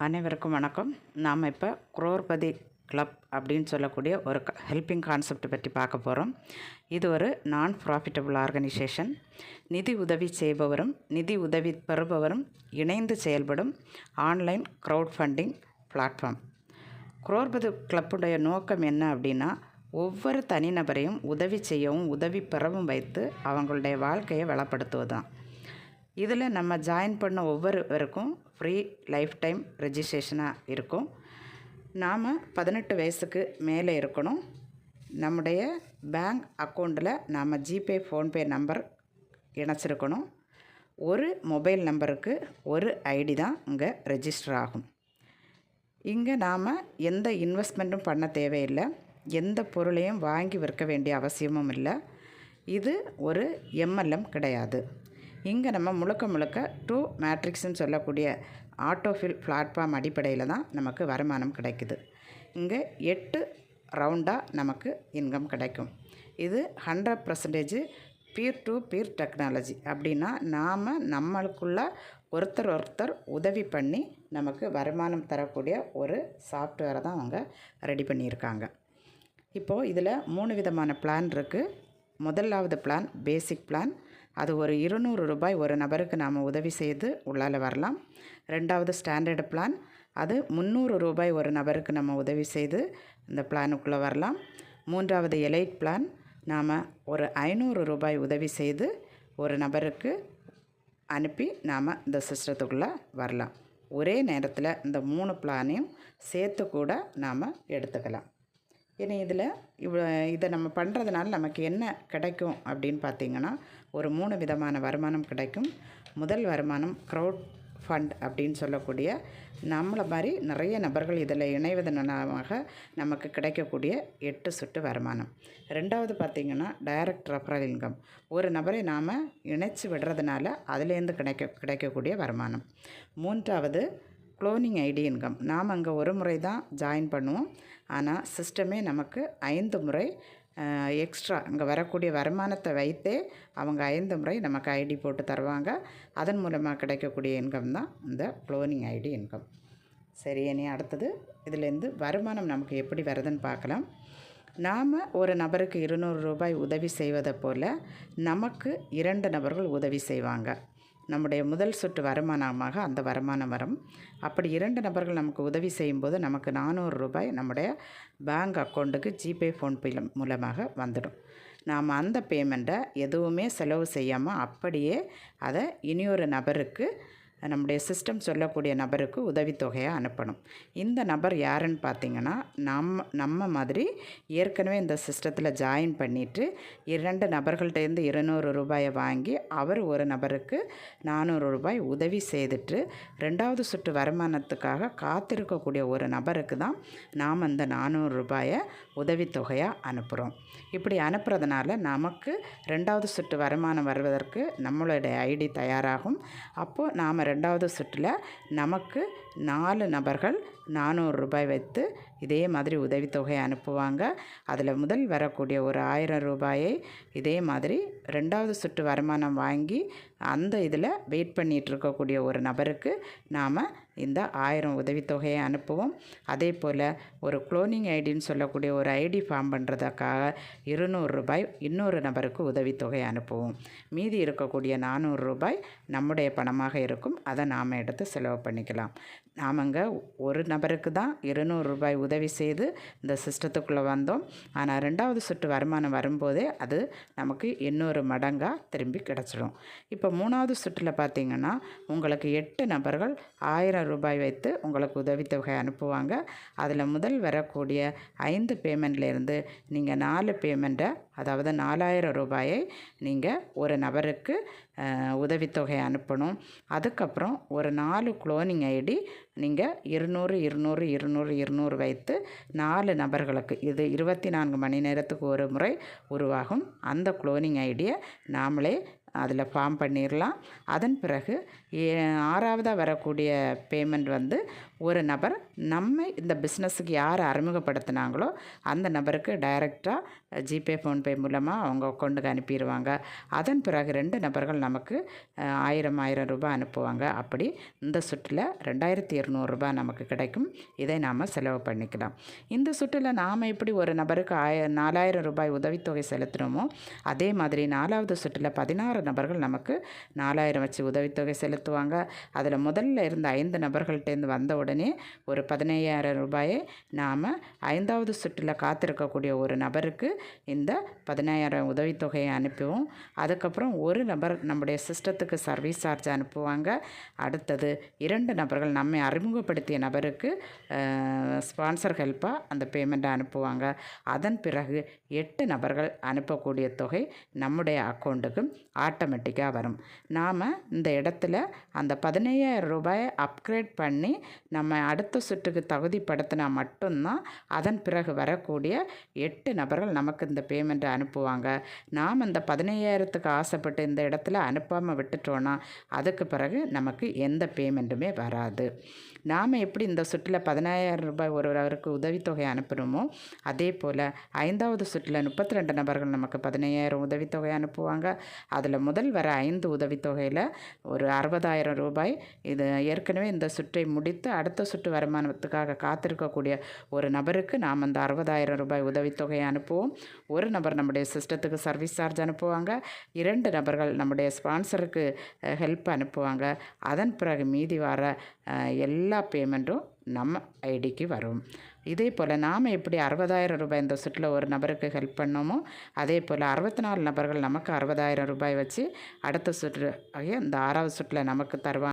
அனைவருக்கும் வணக்கம். நாம் இப்போ குரோர்பதி கிளப் அப்படின்னு சொல்லக்கூடிய ஒரு ஹெல்பிங் கான்செப்ட் பற்றி பார்க்க போகிறோம். இது ஒரு நான் ப்ராஃபிட்டபிள் ஆர்கனைசேஷன். நிதி உதவி செய்பவரும் நிதி உதவி பெறுபவரும் இணைந்து செயல்படும் online crowd funding platform. Crorepati கிளப்புடைய நோக்கம் என்ன அப்படின்னா, ஒவ்வொரு தனிநபரையும் உதவி செய்யவும் உதவி பெறவும் வைத்து அவங்களுடைய வாழ்க்கையை வளப்படுத்துவது தான். இதில் நம்ம ஜாயின் பண்ண ஒவ்வொருவருக்கும் ஃப்ரீ லைஃப் டைம் ரெஜிஸ்ட்ரேஷனாக இருக்கும். நாம் 18 வயசுக்கு மேலே இருக்கணும். நம்முடைய பேங்க் அக்கௌண்ட்டில் நாம் ஜிபே ஃபோன்பே நம்பர் இணைச்சிருக்கணும். ஒரு மொபைல் நம்பருக்கு ஒரு ஐடி தான் இங்கே ரெஜிஸ்டர் ஆகும். இங்கே நாம் எந்த இன்வெஸ்ட்மெண்ட்டும் பண்ண தேவையில்லை. எந்த பொருளையும் வாங்கி விற்க வேண்டிய அவசியமும் இல்லை. இது ஒரு எம்எல்எம் கிடையாது. இங்கே நம்ம முழுக்க டூ மேட்ரிக்ஸ்ன்னு சொல்லக்கூடிய ஆட்டோஃபில் பிளாட்ஃபார்ம் அடிப்படையில் தான் நமக்கு வருமானம் கிடைக்குது. இங்கே 8 ரவுண்டாக நமக்கு இன்கம் கிடைக்கும். இது 100% பீர் டு பீர் டெக்னாலஜி. அப்படின்னா நாம் நம்மளுக்குள்ள ஒருத்தர் உதவி பண்ணி நமக்கு வருமானம் தரக்கூடிய ஒரு சாஃப்ட்வேரை தான் அவங்க ரெடி பண்ணியிருக்காங்க. இப்போது இதில் 3 விதமான பிளான் இருக்குது. முதலாவது பிளான் பேசிக் பிளான். அது ஒரு 200 ரூபாய் ஒரு நபருக்கு நாம் உதவி செய்து உள்ளால் வரலாம். ரெண்டாவது ஸ்டாண்டர்டு பிளான். அது 300 ரூபாய் ஒரு நபருக்கு நம்ம உதவி செய்து இந்த பிளானுக்குள்ளே வரலாம். மூன்றாவது எலைட் பிளான். நாம் ஒரு 500 ரூபாய் உதவி செய்து ஒரு நபருக்கு அனுப்பி நாம் இந்த சிஸ்டத்துக்குள்ளே வரலாம். ஒரே நேரத்தில் இந்த 3 பிளானையும் சேர்த்து கூட நாம் எடுத்துக்கலாம். இனி இதை நம்ம பண்ணுறதுனால நமக்கு என்ன கிடைக்கும் அப்படின்னு பார்த்திங்கன்னா, ஒரு 3 விதமான வருமானம் கிடைக்கும். முதல் வருமானம் க்ரௌட் ஃபண்ட் அப்படின்னு சொல்லக்கூடிய நம்மளை மாதிரி நிறைய நபர்கள் இதில் இணைவதனாக நமக்கு கிடைக்கக்கூடிய 8 சுட்டு வருமானம். ரெண்டாவது பார்த்திங்கன்னா டைரக்ட் ரெஃபரல் இன்கம். ஒரு நபரை நாம் இணைச்சி விடுறதுனால அதுலேருந்து கிடைக்கக்கூடிய வருமானம். மூன்றாவது க்ளோனிங் ஐடி இன்கம். நாம் அங்கே ஒரு முறை தான் ஜாயின் பண்ணுவோம். ஆனால் சிஸ்டமே நமக்கு 5 முறை எக்ஸ்ட்ரா அங்கே வரக்கூடிய வருமானத்தை வைத்தே அவங்க 5 முறை நமக்கு ஐடி போட்டு தருவாங்க. அதன் மூலமாக கிடைக்கக்கூடிய இன்கம் தான் இந்த க்ளோனிங் ஐடி இன்கம். சரி, இனி அடுத்தது இதிலேருந்து வருமானம் நமக்கு எப்படி வருதுன்னு பார்க்கலாம். நாம் ஒரு நபருக்கு 200 ரூபாய் உதவி செய்வதை போல் நமக்கு 2 நபர்கள் உதவி செய்வாங்க. நம்முடைய முதல் சுற்று வருமானமாக அந்த வருமானம் வரும். அப்படி 2 நபர்கள் நமக்கு உதவி செய்யும்போது நமக்கு 400 ரூபாய் நம்முடைய பேங்க் அக்கௌண்ட்டுக்கு ஜிபே ஃபோன்பே மூலமாக வந்துடும். நாம் அந்த பேமெண்ட்டை எதுவுமே செலவு செய்யாமல் அப்படியே அதை இனியொரு நபருக்கு, நம்முடைய சிஸ்டம் சொல்லக்கூடிய நபருக்கு உதவித்தொகையாக அனுப்பணும். இந்த நபர் யாருன்னு பார்த்திங்கன்னா, நம்ம மாதிரி ஏற்கனவே இந்த சிஸ்டத்தில் ஜாயின் பண்ணிவிட்டு 2 நபர்கள்டேருந்து 200 ரூபாயை வாங்கி அவர் ஒரு நபருக்கு 400 ரூபாய் உதவி செய்துட்டு 2வது சுற்று வருமானத்துக்காக காத்திருக்கக்கூடிய ஒரு நபருக்கு தான் நாம் அந்த 400 ரூபாயை உதவித்தொகையாக அனுப்புகிறோம். இப்படி அனுப்புறதுனால நமக்கு 2வது சுற்று வருமானம் வருவதற்கு நம்மளுடைய ஐடி தயாராகும். அப்போது நாம் 2வது சுற்றில் நமக்கு 4 நபர்கள் 400 ரூபாய் வைத்து இதே மாதிரி உதவித்தொகை அனுப்புவாங்க. அதில் முதல் வரக்கூடிய ஒரு 1000 ரூபாயை இதே மாதிரி 2வது சுற்று வருமானம் வாங்கி அந்த இதில் வெயிட் பண்ணிகிட்டு இருக்கக்கூடிய ஒரு நபருக்கு நாம் இந்த 1000 உதவித்தொகையை அனுப்புவோம். அதே போல் ஒரு க்ளோனிங் ஐடின்னு சொல்லக்கூடிய ஒரு ஐடி ஃபார்ம் பண்ணுறதுக்காக 200 ரூபாய் இன்னொரு நபருக்கு உதவித்தொகை அனுப்புவோம். மீதி இருக்கக்கூடிய 400 ரூபாய் நம்முடைய பணமாக இருக்கும். அதை நாம் எடுத்து செலவு பண்ணிக்கலாம். நாம் அங்கே ஒரு நபருக்கு தான் 200 ரூபாய் உதவி செய்து இந்த சிஸ்டத்துக்குள்ளே வந்தோம். ஆனால் 2வது சுற்று வருமானம் வரும்போதே அது நமக்கு 800 மடங்காக திரும்பி கிடச்சிடும். இப்போ 3வது சுற்றில் பார்த்திங்கன்னா உங்களுக்கு 8 நபர்கள் 1000 ரூபாய் வைத்து உங்களுக்கு உதவித்தொகை அனுப்புவாங்க. அதில் முதல் வரக்கூடிய 5 பேமெண்ட்லேருந்து நீங்கள் 4 பேமெண்ட்டை, அதாவது 4000 ரூபாயை நீங்கள் ஒரு நபருக்கு உதவித்தொகை அனுப்பணும். அதுக்கப்புறம் ஒரு 4 க்ளோனிங் ஐடி நீங்கள் 200 200 200 200 வைத்து 4 நபர்களுக்கு, இது 24 மணி நேரத்துக்கு ஒரு முறை உருவாகும். அந்த க்ளோனிங் ஐடியை நாமளே அதில் ஃபார்ம் பண்ணிடலாம். அதன் பிறகு 6வதாக வரக்கூடிய பேமெண்ட் வந்து ஒரு நபர் நம்ம இந்த பிஸ்னஸுக்கு யார் அறிமுகப்படுத்தினாங்களோ அந்த நபருக்கு டைரெக்டாக ஜிபே ஃபோன்பே மூலமாக அவங்க அக்கௌண்ட்டுக்கு அனுப்பிடுவாங்க. அதன் பிறகு 2 நபர்கள் நமக்கு 1000 ரூபாய் அனுப்புவாங்க. அப்படி இந்த சுற்றில் 2200 ரூபாய் நமக்கு கிடைக்கும். இதை நாம் செலவு பண்ணிக்கலாம். இந்த சுற்றில் நாம் எப்படி ஒரு நபருக்கு 4000 ரூபாய் உதவித்தொகை செலுத்தினோமோ அதே மாதிரி 4வது சுற்றில் 16 நபர்கள் நமக்கு 4000 வச்சு உதவித்தொகை செலுத்துவாங்க. அதில் முதல்ல இருந்த 5 நபர்கள்ட்டேருந்து வந்த உடனே ஒரு 15000 ரூபாயை நாம் 5வது சுற்றில் காத்திருக்கக்கூடிய ஒரு நபருக்கு இந்த 15000 உதவித்தொகையை அனுப்புவோம். அதுக்கப்புறம் ஒரு நபர் நம்முடைய சிஸ்டத்துக்கு சர்வீஸ் சார்ஜ் அனுப்புவாங்க. அடுத்தது 2 நபர்கள் நம்மை அறிமுகப்படுத்திய நபருக்கு ஸ்பான்சர் ஹெல்ப்பாக அந்த பேமெண்ட்டை அனுப்புவாங்க. அதன் பிறகு 8 நபர்கள் அனுப்பக்கூடிய தொகை நம்முடைய அக்கௌண்ட்டுக்கு ஆட்டோமேட்டிக்காக வரும். நாம் இந்த இடத்துல அந்த 15000 ரூபாயை அப்கிரேட் பண்ணி நம்ம அடுத்த சுற்றுக்கு தகுதிப்படுத்தினா மட்டும்தான் அதன் பிறகு வரக்கூடிய 8 நபர்கள் நமக்கு இந்த பேமெண்ட்டை அனுப்புவாங்க. நாம் அந்த 15000த்துக்கு ஆசைப்பட்டு இந்த இடத்துல அனுப்பாமல் விட்டுட்டோன்னா அதுக்கு பிறகு நமக்கு எந்த பேமெண்ட்டுமே வராது. நாம் எப்படி இந்த சுற்றில் 15000 ரூபாய் ஒருவருக்கு உதவித்தொகை அனுப்புகிறோமோ அதே போல் 5வது சுற்றில் 32 நபர்கள் நமக்கு 15000 உதவித்தொகை அனுப்புவாங்க. அதில் முதல் வர 5 உதவித்தொகையில் ஒரு 60000 ரூபாய் இது ஏற்கனவே இந்த சுற்றை முடித்து அடுத்த சுற்று வருமானத்துக்காக காத்திருக்கக்கூடிய ஒரு நபருக்கு நாம் அந்த 60000 ரூபாய் உதவித்தொகையை அனுப்புவோம். ஒரு நபர் நம்முடைய சிஸ்டத்துக்கு சர்வீஸ் சார்ஜ் அனுப்புவாங்க. 2 நபர்கள் நம்முடைய ஸ்பான்சருக்கு ஹெல்ப் அனுப்புவாங்க. அதன் பிறகு மீதி வர எல்லா பேமெண்ட்டும் நம்ம ஐடிக்கு வரும். இதே போல் நாம் எப்படி 60000 ரூபாய் இந்த சுற்றில் ஒரு நபருக்கு ஹெல்ப் பண்ணோமோ அதே போல் 64 நபர்கள் நமக்கு 60000 ரூபாய் வச்சு அடுத்த சுற்று ஆகிய இந்த 6வது சுற்றில் நமக்கு தருவாங்க.